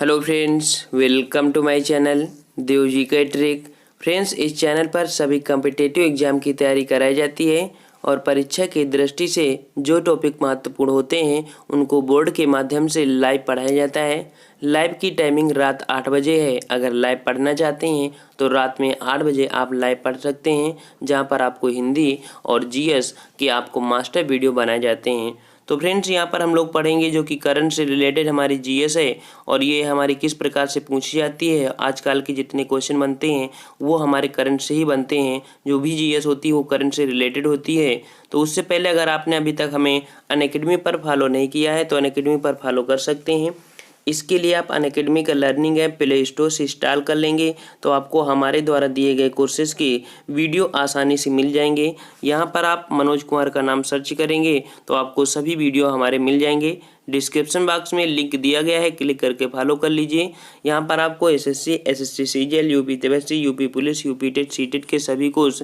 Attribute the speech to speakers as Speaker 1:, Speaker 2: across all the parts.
Speaker 1: Hello friends, welcome to my channel Devji का trick. Friends, इस channel पर सभी कॉम्पिटिटिव एग्जाम की तैयारी कराई जाती है और परीक्षा की दृष्टि से जो टॉपिक महत्वपूर्ण होते हैं उनको बोर्ड के माध्यम से लाइव पढ़ाया जाता है। लाइव की टाइमिंग रात 8 बजे है। अगर लाइव पढ़ना चाहते हैं तो रात में 8 बजे आप लाइव पढ़ सकते हैं, जहां पर आपको हिंदी और जीएस के आपको मास्टर वीडियो बनाए जाते हैं। तो फ्रेंड्स, यहाँ पर हम लोग पढ़ेंगे जो कि करंट से रिलेटेड हमारी जीएस है और ये हमारी किस प्रकार से पूछी जाती है। आजकल के जितने क्वेश्चन बनते हैं वो हमारे करंट से ही बनते हैं। जो भी जीएस होती है वो करंट से रिलेटेड होती है। तो उससे पहले अगर आपने अभी तक हमें अनअकैडमी पर फॉलो नहीं किया है तो अनअकैडमी पर फॉलो कर सकते हैं। इसके लिए आप अनअकैडमी का लर्निंग ऐप प्ले स्टोर से इंस्टॉल कर लेंगे तो आपको हमारे द्वारा दिए गए कोर्सेज़ के वीडियो आसानी से मिल जाएंगे। यहाँ पर आप मनोज कुमार का नाम सर्च करेंगे तो आपको सभी वीडियो हमारे मिल जाएंगे। डिस्क्रिप्शन बॉक्स में लिंक दिया गया है, क्लिक करके फॉलो कर लीजिए। यहाँ पर आपको SSC, SSC CGL, UP TPSC, UP police, UP TET, CTET के सभी कोर्स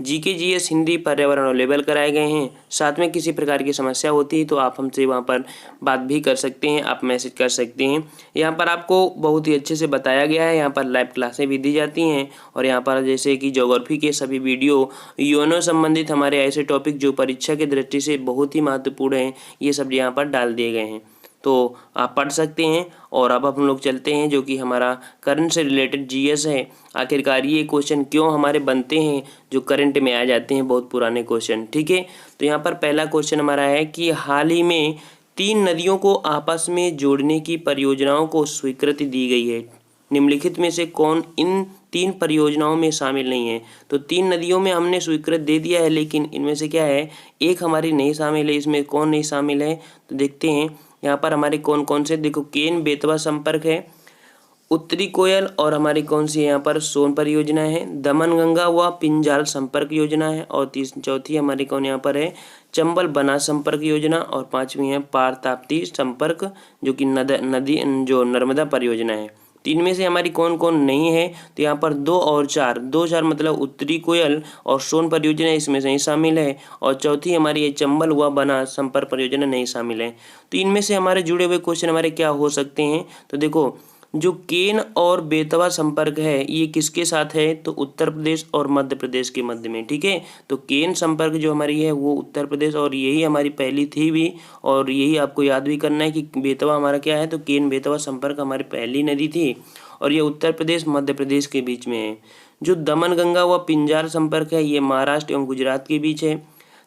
Speaker 1: जीके, जीएस, हिंदी, पर्यावरण और लेवल कराए गए हैं। साथ में किसी प्रकार की समस्या होती है तो आप हमसे वहाँ पर बात भी कर सकते हैं, आप मैसेज कर सकते हैं। यहाँ पर आपको बहुत ही अच्छे से बताया गया है। यहाँ पर लाइव क्लासें भी दी जाती हैं और यहाँ पर जैसे कि ज्योग्राफी के सभी वीडियो, यूएनओ संबंधित हमारे ऐसे टॉपिक जो परीक्षा की दृष्टि से बहुत ही महत्वपूर्ण हैं, ये सब यहाँ पर डाल दिए गए हैं, तो आप पढ़ सकते हैं। और अब हम लोग चलते हैं जो कि हमारा करंट से रिलेटेड जीएस है। आखिरकार ये क्वेश्चन क्यों हमारे बनते हैं जो करंट में आ जाते हैं, बहुत पुराने क्वेश्चन। ठीक है, तो यहाँ पर पहला क्वेश्चन हमारा है कि हाल ही में 3 नदियों को आपस में जोड़ने की परियोजनाओं को स्वीकृति दी गई है। निम्नलिखित में से कौन इन 3 परियोजनाओं में शामिल नहीं है? तो 3 नदियों में हमने स्वीकृत दे दिया है, लेकिन इनमें से क्या है, एक हमारी नहीं शामिल है। इसमें कौन नहीं शामिल है तो देखते हैं। यहाँ पर हमारे कौन कौन से, देखो, केन बेतवा संपर्क है, उत्तरी कोयल और हमारी कौन सी यहाँ पर सोन परियोजना है, दमन गंगा व पिंजाल संपर्क योजना है, और चौथी हमारी कौन यहाँ पर है, चंबल बनास संपर्क योजना, और 5वीं है पार ताप्ती संपर्क जो कि नदी जो नर्मदा परियोजना है। 3 में से हमारी कौन कौन नहीं है तो यहाँ पर 2 और 4, 2 4 मतलब उत्तरी कोयल और सोन परियोजना इसमें से ही शामिल है, और चौथी हमारी ये चंबल व बना संपर्क परियोजना नहीं शामिल है। तो इनमें से हमारे जुड़े हुए क्वेश्चन हमारे क्या हो सकते हैं, तो देखो, जो केन और बेतवा संपर्क है ये किसके साथ है, तो उत्तर प्रदेश और मध्य प्रदेश के मध्य में। ठीक है, तो केन संपर्क जो हमारी है वो उत्तर प्रदेश, और यही हमारी पहली थी भी, और यही आपको याद भी करना है कि बेतवा हमारा क्या है, तो केन बेतवा संपर्क हमारी पहली नदी थी और ये उत्तर प्रदेश मध्य प्रदेश के बीच में है। जो दमन गंगा व पिंजाल संपर्क है ये महाराष्ट्र एवं गुजरात के बीच है,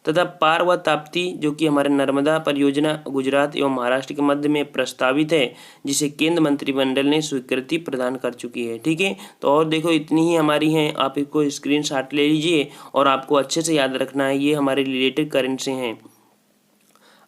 Speaker 1: तथा पार व ताप्ती जो कि हमारे नर्मदा परियोजना गुजरात एवं महाराष्ट्र के मध्य में प्रस्तावित है, जिसे केंद्र मंत्रिमंडल ने स्वीकृति प्रदान कर चुकी है। ठीक है, तो और देखो इतनी ही हमारी हैं, आप इसको स्क्रीनशॉट ले लीजिए और आपको अच्छे से याद रखना है, ये हमारे रिलेटेड करंट से हैं।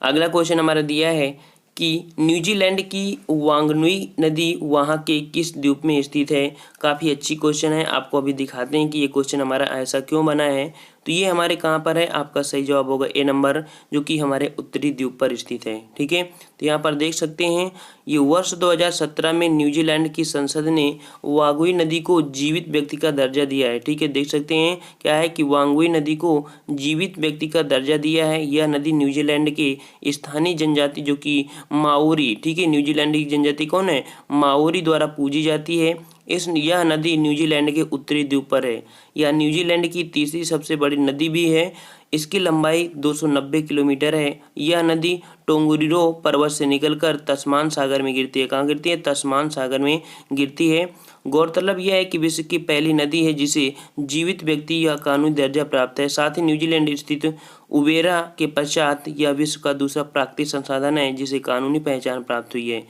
Speaker 1: अगला क्वेश्चन हमारा दिया है कि न्यूजीलैंड की वांगनुई नदी वहाँ के किस द्वीप में स्थित है। काफ़ी अच्छी क्वेश्चन है, आपको अभी दिखाते हैं कि ये क्वेश्चन हमारा ऐसा क्यों बना है। तो ये हमारे कहाँ पर है, आपका सही जवाब होगा ए नंबर, जो कि हमारे उत्तरी द्वीप पर स्थित है। ठीक है, तो यहाँ पर देख सकते हैं ये वर्ष 2017 में न्यूजीलैंड की संसद ने वांगुई नदी को जीवित व्यक्ति का दर्जा दिया है। ठीक है, देख सकते हैं क्या है कि वांगुई नदी को जीवित व्यक्ति का दर्जा दिया है। यह नदी न्यूजीलैंड के स्थानीय जनजाति जो कि माओरी, ठीक है, न्यूजीलैंड की जनजाति कौन है, माओरी द्वारा पूजी जाती है। यह नदी न्यूजीलैंड के उत्तरी द्वीप पर है। यह न्यूजीलैंड की तीसरी सबसे बड़ी नदी भी है। इसकी लंबाई 290 किलोमीटर है। यह नदी टोंगुरिरो पर्वत से निकलकर तस्मान सागर में गिरती है। कहाँ गिरती है, तस्मान सागर में गिरती है। गौरतलब यह है कि विश्व की पहली नदी है जिसे जीवित व्यक्ति या कानूनी दर्जा प्राप्त है। साथ ही न्यूजीलैंड स्थित उबेरा के पश्चात यह विश्व का दूसरा प्राकृतिक संसाधन है जिसे कानूनी पहचान प्राप्त हुई है।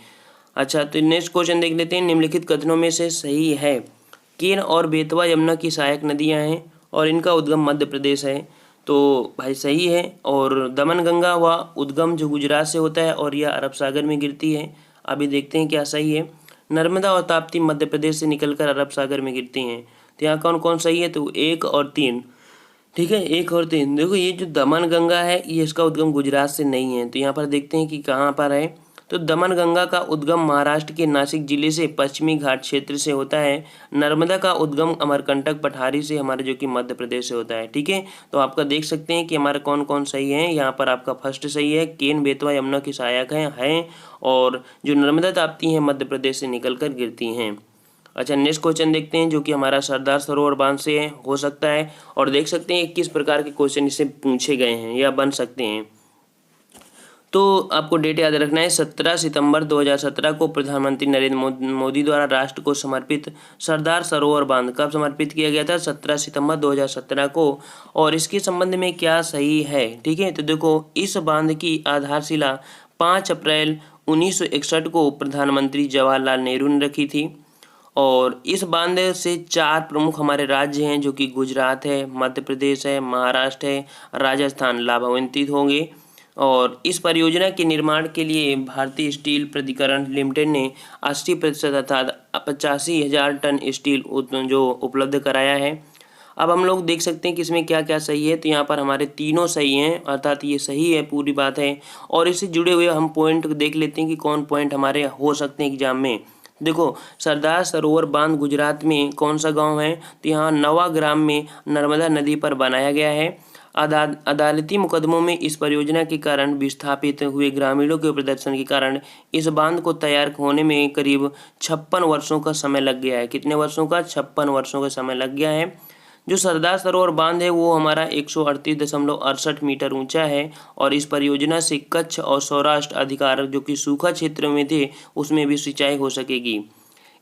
Speaker 1: अच्छा, तो नेक्स्ट क्वेश्चन देख लेते हैं। निम्नलिखित कथनों में से सही है, केन और बेतवा यमुना की सहायक नदियां हैं और इनका उद्गम मध्य प्रदेश है। तो भाई सही है। और दमन गंगा व उद्गम जो गुजरात से होता है और यह अरब सागर में गिरती है। अभी देखते हैं क्या सही है। नर्मदा और ताप्ती मध्य प्रदेश से निकलकर अरब सागर में गिरती हैं। तो यहाँ कौन कौन सही है, तो 1 और 3। ठीक है, 1 और 3। देखो ये जो दमन गंगा है ये इसका उद्गम गुजरात से नहीं है, तो यहाँ पर देखते हैं कि कहाँ पर है। तो दमनगंगा का उद्गम महाराष्ट्र के नासिक जिले से पश्चिमी घाट क्षेत्र से होता है। नर्मदा का उद्गम अमरकंटक पठारी से हमारे जो कि मध्य प्रदेश से होता है। ठीक है, तो आपका देख सकते हैं कि हमारा कौन कौन सही है। यहाँ पर आपका फर्स्ट सही है, केन बेतवा यमुना की सहायक है और जो नर्मदा ताप्ती हैं मध्य प्रदेश से निकल कर गिरती हैं। अच्छा, नेक्स्ट क्वेश्चन देखते हैं जो कि हमारा सरदार सरोवर बांध से हो सकता है और देख सकते हैं किस प्रकार के क्वेश्चन इससे पूछे गए हैं या बन सकते हैं। तो आपको डेट याद रखना है, 17 सितंबर 2017 को प्रधानमंत्री नरेंद्र मोदी द्वारा राष्ट्र को समर्पित सरदार सरोवर बांध कब समर्पित किया गया था? 17 सितंबर 2017 को। और इसके संबंध में क्या सही है? ठीक है, तो देखो इस बांध की आधारशिला 5 अप्रैल 1961 को प्रधानमंत्री जवाहरलाल नेहरू ने रखी थी। और इस बांध से 4 प्रमुख हमारे राज्य हैं जो कि गुजरात है, मध्य प्रदेश है, महाराष्ट्र है, राजस्थान लाभान्वित होंगे। और इस परियोजना के निर्माण के लिए भारतीय स्टील प्राधिकरण लिमिटेड ने 80% अर्थात 85,000 टन स्टील जो उपलब्ध कराया है। अब हम लोग देख सकते हैं कि इसमें क्या क्या सही है। तो यहाँ पर हमारे तीनों सही हैं, अर्थात ये सही है, पूरी बात है। और इससे जुड़े हुए हम पॉइंट देख लेते हैं कि कौन पॉइंट हमारे हो सकते हैं एग्जाम में। देखो, सरदार सरोवर बांध गुजरात में कौन सा गांव है? तो यहाँ नवाग्राम में नर्मदा नदी पर बनाया गया है। अदालती मुकदमों में इस परियोजना के कारण विस्थापित हुए ग्रामीणों के प्रदर्शन के कारण इस बांध को तैयार होने में करीब 56 वर्षों का समय लग गया है। कितने वर्षों का? 56 वर्षों का समय लग गया है। जो सरदार सरोवर बांध है वो हमारा 138.68 मीटर ऊंचा है और इस परियोजना से कच्छ और सौराष्ट्र अधिकार जो कि सूखा क्षेत्र में थे उसमें भी सिंचाई हो सकेगी।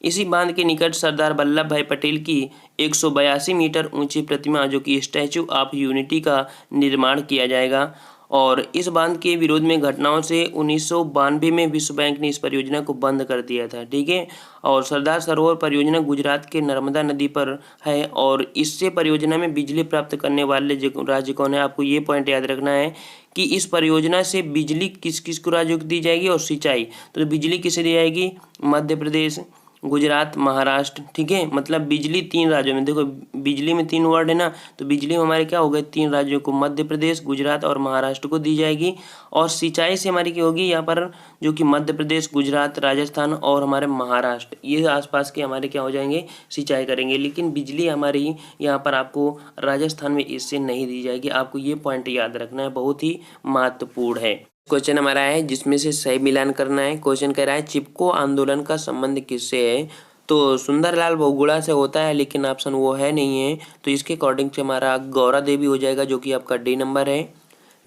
Speaker 1: इसी बांध के निकट सरदार वल्लभ भाई पटेल की 182 मीटर ऊंची प्रतिमा जो कि स्टैचू ऑफ यूनिटी का निर्माण किया जाएगा। और इस बांध के विरोध में घटनाओं से 1992 में विश्व बैंक ने इस परियोजना को बंद कर दिया था। ठीक है, और सरदार सरोवर परियोजना गुजरात के नर्मदा नदी पर है और इससे परियोजना में बिजली प्राप्त करने वाले राज्य कौन है? आपको ये पॉइंट याद रखना है कि इस परियोजना से बिजली किस किस को राज्यों को दी जाएगी और सिंचाई। तो बिजली किसे दी जाएगी? मध्य प्रदेश, गुजरात, महाराष्ट्र। ठीक है, मतलब बिजली 3 राज्यों में। देखो बिजली में 3 वर्ड है ना, तो बिजली में हमारे क्या हो गए? 3 राज्यों को, मध्य प्रदेश, गुजरात और महाराष्ट्र को दी जाएगी। और सिंचाई से हमारी क्या होगी यहाँ पर? जो कि मध्य प्रदेश, गुजरात, राजस्थान और हमारे महाराष्ट्र, ये आसपास के हमारे क्या हो जाएंगे? सिंचाई करेंगे। लेकिन बिजली हमारी यहाँ पर आपको राजस्थान में इससे नहीं दी जाएगी। आपको ये पॉइंट याद रखना है, बहुत ही महत्वपूर्ण है। क्वेश्चन हमारा है जिसमें से सही मिलान करना है। क्वेश्चन कह रहा है चिपको आंदोलन का संबंध किससे है? तो सुंदरलाल बहुगुणा से होता है, लेकिन ऑप्शन वो है नहीं है। तो इसके अकॉर्डिंग से हमारा गौरा देवी हो जाएगा जो कि आपका डी नंबर है।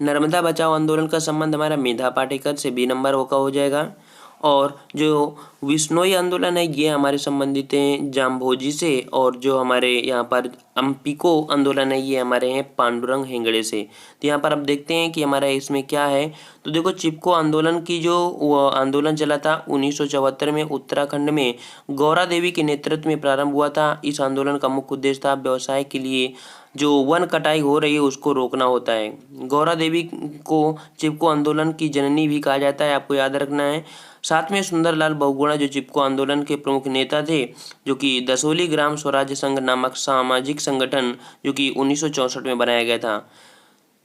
Speaker 1: नर्मदा बचाओ आंदोलन का संबंध हमारा मेधा पाटेकर से, बी नंबर का हो जाएगा। और जो विश्नोई आंदोलन है ये हमारे संबंधित हैं जाम्भोजी से। और जो हमारे यहाँ पर अम्पिको आंदोलन है ये हमारे हैं पांडुरंग हेगड़े से। तो यहाँ पर अब देखते हैं कि हमारा इसमें क्या है। तो देखो चिपको आंदोलन की जो आंदोलन चला था 1974 में उत्तराखंड में गौरा देवी के नेतृत्व में प्रारंभ हुआ था। इस आंदोलन का मुख्य उद्देश्य था व्यवसाय के लिए जो वन कटाई हो रही है उसको रोकना होता है। गौरा देवी को चिपको आंदोलन की जननी भी कहा जाता है, आपको याद रखना है। साथ में सुंदरलाल बहुगुणा जो चिपको आंदोलन के प्रमुख नेता थे, जो कि दसोली ग्राम स्वराज्य संघ नामक सामाजिक संगठन जो कि 1964 में बनाया गया था।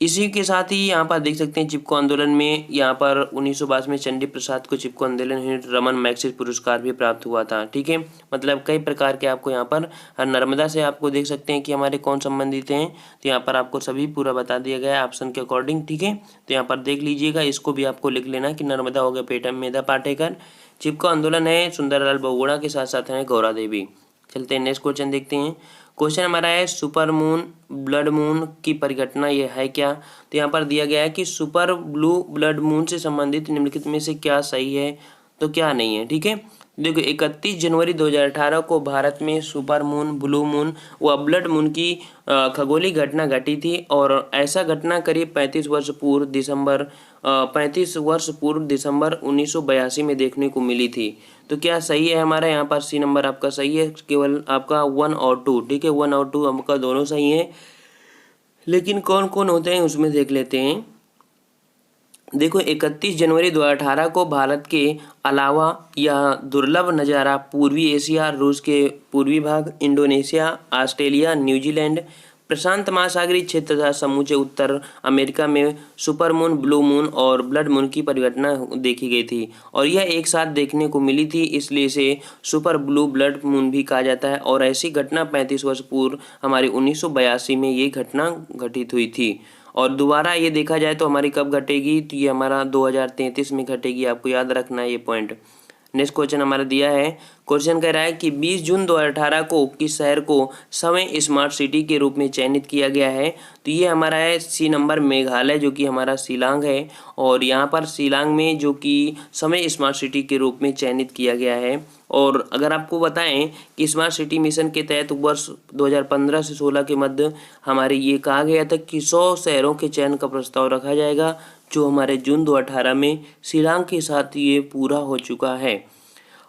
Speaker 1: इसी के साथ ही यहाँ पर देख सकते हैं चिपको आंदोलन में यहाँ पर 1922 में चंडी प्रसाद को चिपको आंदोलन रमन मैग्सेसे पुरस्कार भी प्राप्त हुआ था। ठीक है, मतलब कई प्रकार के आपको यहाँ पर नर्मदा से आपको देख सकते हैं कि हमारे कौन संबंधित हैं। तो यहाँ पर आपको सभी पूरा बता दिया गया है ऑप्शन के अकॉर्डिंग। ठीक है, तो यहाँ पर देख लीजिएगा, इसको भी आपको लिख लेना कि नर्मदा हो गया मेधा पाटेकर, चिपको आंदोलन है सुंदरलाल बहुगुणा के साथ साथ है गौरा देवी। चलते हैं नेक्स्ट क्वेश्चन देखते हैं। क्वेश्चन हमारा है सुपर मून ब्लड मून की परिघटना ये है क्या? तो यहाँ पर दिया गया है कि सुपर ब्लू ब्लड मून से संबंधित निम्नलिखित में से क्या सही है तो क्या नहीं है। ठीक है, देखो 31 जनवरी 2018 को भारत में सुपर मून, ब्लू मून व ब्लड मून की खगोलीय घटना घटी थी। और ऐसा घटना करीब 35 वर्ष पूर्व दिसंबर 1982 में देखने को मिली थी। तो क्या सही है हमारा? यहाँ पर सी नंबर आपका सही है, केवल आपका 1 और 2। ठीक है, 1 और 2 आपका दोनों सही है। लेकिन कौन कौन होते हैं उसमें देख लेते हैं। देखो 31 जनवरी 2018 को भारत के अलावा यह दुर्लभ नज़ारा पूर्वी एशिया, रूस के पूर्वी भाग, इंडोनेशिया, ऑस्ट्रेलिया, न्यूजीलैंड, प्रशांत महासागरीय क्षेत्र तथा समूचे उत्तर अमेरिका में सुपर मून, ब्लू मून और ब्लड मून की परिघटना देखी गई थी और यह एक साथ देखने को मिली थी, इसलिए इसे सुपर ब्लू ब्लड मून भी कहा जाता है। और ऐसी घटना 35 वर्ष पूर्व हमारी 1982 में ये घटना घटित हुई थी। और दोबारा ये देखा जाए तो हमारी कब घटेगी, तो ये हमारा 2033 में घटेगी, आपको याद रखना है ये पॉइंट। नेक्स्ट क्वेश्चन हमारा दिया है, क्वेश्चन कह रहा है कि 20 जून 2018 को किस शहर को समय स्मार्ट सिटी के रूप में चयनित किया गया है, तो ये हमारा है सी नंबर मेघालय, जो कि हमारा शिलांग है। और यहाँ पर शिलांग में जो कि समय स्मार्ट सिटी के रूप में चयनित किया गया है। और अगर आपको बताएं कि स्मार्ट सिटी मिशन के तहत वर्ष 2015 से 16 के मध्य हमारे ये कहा गया था कि 100 शहरों के चयन का प्रस्ताव रखा जाएगा, जो हमारे जून 2018 में शिलांग के साथ ये पूरा हो चुका है।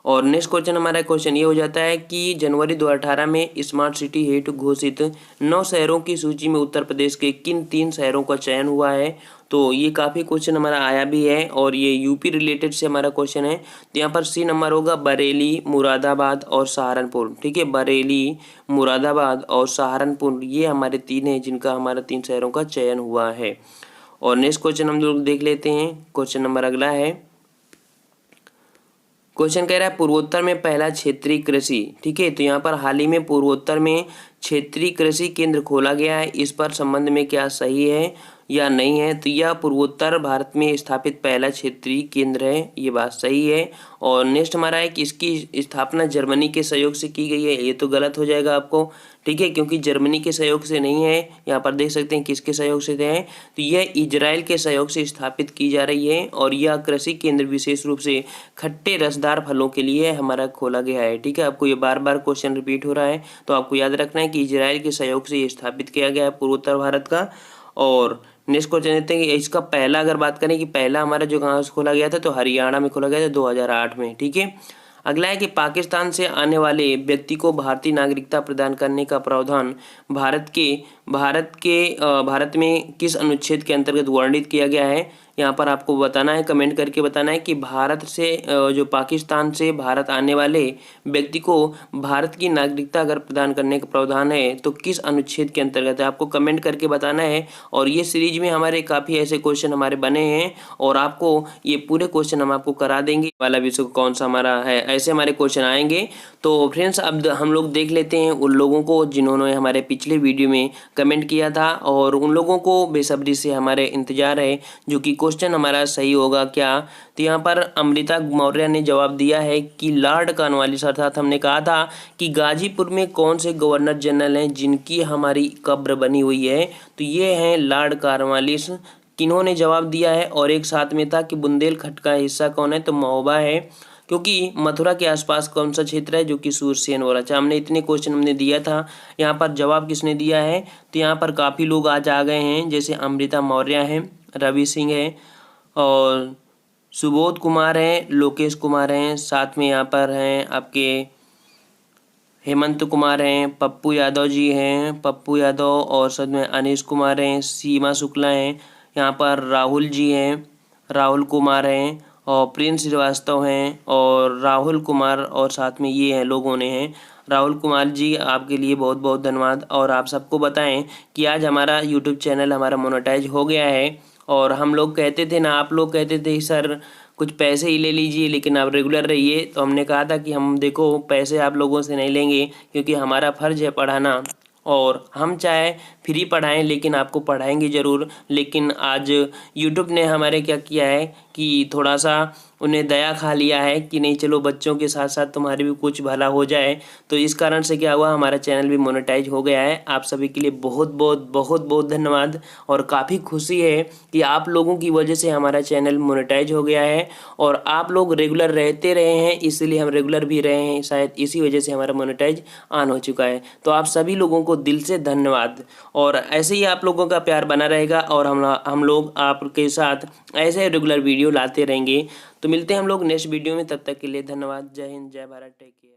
Speaker 1: और नेक्स्ट क्वेश्चन हमारा क्वेश्चन ये हो जाता है कि जनवरी 2018 में स्मार्ट सिटी हेतु घोषित 9 शहरों की सूची में उत्तर प्रदेश के किन 3 शहरों का चयन हुआ है। तो ये काफ़ी क्वेश्चन हमारा आया भी है और ये यूपी रिलेटेड से हमारा क्वेश्चन है। तो यहाँ पर सी नंबर होगा बरेली, मुरादाबाद और सहारनपुर। ठीक है, बरेली, मुरादाबाद और सहारनपुर ये हमारे 3 हैं जिनका हमारा 3 शहरों का चयन हुआ है। और नेक्स्ट क्वेश्चन हम लोग देख लेते हैं। क्वेश्चन नंबर अगला है, क्वेश्चन कह रहा है पूर्वोत्तर में पहला क्षेत्रीय कृषि। ठीक है, तो यहाँ पर हाल ही में पूर्वोत्तर में क्षेत्रीय कृषि केंद्र खोला गया है, इस पर संबंध में क्या सही है या नहीं है। तो यह पूर्वोत्तर भारत में स्थापित पहला क्षेत्रीय केंद्र है, ये बात सही है। और नेक्स्ट हमारा है कि इसकी स्थापना जर्मनी के सहयोग से की गई है, ये तो गलत हो जाएगा आपको। ठीक है, क्योंकि जर्मनी के सहयोग से नहीं है, यहाँ पर देख सकते हैं किसके सहयोग से है, तो यह इजराइल के सहयोग से स्थापित की जा रही है। और यह कृषि केंद्र विशेष रूप से खट्टे रसदार फलों के लिए हमारा खोला गया है। ठीक है, आपको ये बार बार क्वेश्चन रिपीट हो रहा है, तो आपको याद रखना है कि इजराइल के सहयोग से ये स्थापित किया गया है पूर्वोत्तर भारत का। और नेक्स्ट क्वेश्चन देते हैं कि इसका पहला अगर बात करें कि पहला हमारा जो कहाँ से खोला गया था, तो हरियाणा में खोला गया था 2008 में। ठीक है, अगला है कि पाकिस्तान से आने वाले व्यक्ति को भारतीय नागरिकता प्रदान करने का प्रावधान भारत में किस अनुच्छेद के अंतर्गत वर्णित किया गया है। यहाँ पर आपको बताना है, कमेंट करके बताना है कि भारत से जो पाकिस्तान से भारत आने वाले व्यक्ति को भारत की नागरिकता अगर प्रदान करने का प्रावधान है तो किस अनुच्छेद के अंतर्गत है, आपको कमेंट करके बताना है। और ये सीरीज में हमारे काफ़ी ऐसे क्वेश्चन हमारे बने हैं और आपको ये पूरे क्वेश्चन हम आपको करा देंगे। वाला विषय कौन सा हमारा है, ऐसे हमारे क्वेश्चन आएंगे। तो फ्रेंड्स अब हम लोग देख लेते हैं उन लोगों को जिन्होंने हमारे पिछले वीडियो में कमेंट किया था, और उन लोगों को बेसब्री से हमारे इंतजार है जो कि क्वेश्चन हमारा सही होगा क्या। तो यहाँ पर अमृता मौर्य ने जवाब दिया है कि लॉर्ड कॉर्नवालिस, अर्थात हमने कहा था कि गाजीपुर में कौन से गवर्नर जनरल हैं जिनकी हमारी कब्र बनी हुई है, तो ये हैं लॉर्ड कॉर्नवालिस। किन्होंने जवाब दिया है, और एक साथ में था कि बुंदेलखंड का हिस्सा कौन है, तो महोबा है, क्योंकि मथुरा के आसपास कौन सा क्षेत्र है जो कि सूरसेन हो रहा। अच्छा, हमने इतने क्वेश्चन हमने दिया था, यहाँ पर जवाब किसने दिया है, तो यहाँ पर काफ़ी लोग आज आ गए हैं, जैसे अमृता मौर्य हैं, रवि सिंह है और सुबोध कुमार हैं, लोकेश कुमार हैं, साथ में यहाँ पर हैं आपके हेमंत कुमार हैं, पप्पू यादव जी हैं, पप्पू यादव, और साथ में अनीश कुमार हैं, सीमा शुक्ला हैं, यहाँ पर राहुल जी हैं, राहुल कुमार हैं, और प्रिंस श्रीवास्तव हैं, और राहुल कुमार, और साथ में ये हैं लोगों ने हैं। राहुल कुमार जी, आपके लिए बहुत बहुत धन्यवाद। और आप सबको बताएं कि आज हमारा यूट्यूब चैनल हमारा मोनेटाइज हो गया है, और हम लोग कहते थे ना, आप लोग कहते थे सर कुछ पैसे ही ले लीजिए लेकिन आप रेगुलर रहिए, तो हमने कहा था कि हम देखो पैसे आप लोगों से नहीं लेंगे, क्योंकि हमारा फ़र्ज़ है पढ़ाना, और हम चाहे फ्री पढ़ाएं लेकिन आपको पढ़ाएंगे ज़रूर। लेकिन आज यूट्यूब ने हमारे क्या किया है कि थोड़ा सा उन्हें दया खा लिया है कि नहीं चलो बच्चों के साथ साथ तुम्हारे भी कुछ भला हो जाए, तो इस कारण से क्या हुआ, हमारा चैनल भी मोनेटाइज हो गया है। आप सभी के लिए बहुत बहुत बहुत बहुत धन्यवाद, और काफ़ी खुशी है कि आप लोगों की वजह से हमारा चैनल मोनेटाइज हो गया है, और आप लोग रेगुलर रहते रहे हैं, इसलिए हम रेगुलर भी रहे हैं, शायद इसी वजह से हमारा मोनेटाइज ऑन हो चुका है। तो आप सभी लोगों को दिल से धन्यवाद, और ऐसे ही आप लोगों का प्यार बना रहेगा, और हम लोग आपके साथ ऐसे रेगुलर वीडियो लाते रहेंगे। तो मिलते हैं हम लोग नेक्स्ट वीडियो में, तब तक के लिए धन्यवाद। जय हिंद, जय भारत, टेक केयर।